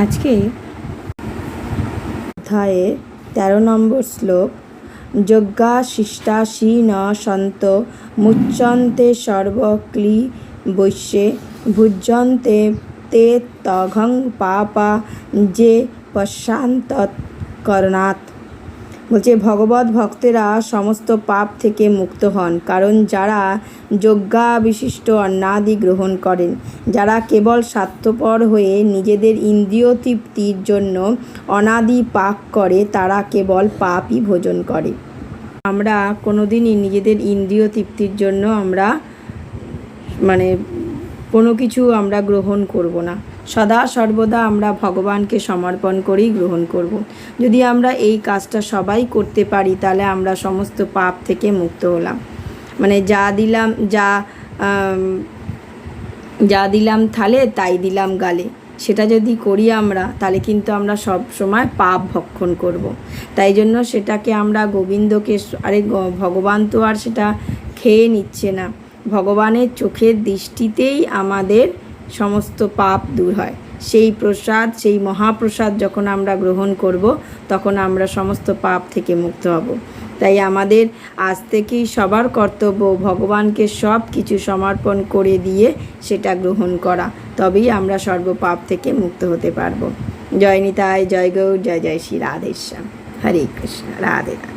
আজকে অধ্যায়ে 13 নম্বর শ্লোক, যজ্ঞা শিষ্টাশি ন সন্ত মুচ্যন্তে সর্বক্লীবৈশ্যে ভুজ্যন্তে তে তঘং পাপা যে পশ্চান্তৎকরণাৎ। বলছে ভগবত ভক্তেরা সমস্ত পাপ থেকে মুক্ত হন, কারণ যারা যজ্ঞা বিশিষ্ট অন্নাদি গ্রহণ করেন। যারা কেবল স্বার্থপর হয়ে নিজেদের ইন্দ্রিয় তৃপ্তির জন্য অনাদি পাক করে, তারা কেবল পাপই ভোজন করে। আমরা কোনোদিনই নিজেদের ইন্দ্রিয় তৃপ্তির জন্য আমরা কোনো কিছু আমরা গ্রহণ করব না। সদা সর্বদা আমরা ভগবানকে সমর্পণ করেই গ্রহণ করব। যদি আমরা এই কাজটা সবাই করতে পারি, তাহলে আমরা সমস্ত পাপ থেকে মুক্ত হলাম। যা দিলাম থালে তাই দিলাম গালে, সেটা যদি করি আমরা, তাহলে কিন্তু আমরা সব সময় পাপ ভক্ষণ করব। তাই জন্য সেটাকে আমরা গোবিন্দকে, ভগবান তো আর সেটা খেয়ে নিচ্ছে না, ভগবানের চোখের দৃষ্টিতেই আমাদের সমস্ত পাপ দূর হয়। সেই প্রসাদ, সেই মহাপ্রসাদ যখন আমরা গ্রহণ করব, তখন আমরা সমস্ত পাপ থেকে মুক্ত হব। তাই আমাদের আজ থেকেই সবার কর্তব্য ভগবানকে সব কিছু সমর্পণ করে দিয়ে সেটা গ্রহণ করা, তবেই আমরা সর্বপাপ থেকে মুক্ত হতে পারবো। জয় নিতাই, জয় গৌর, জয় জয় শ্রী রাধেশ্যাম। হরে কৃষ্ণ, রাধে রাধে।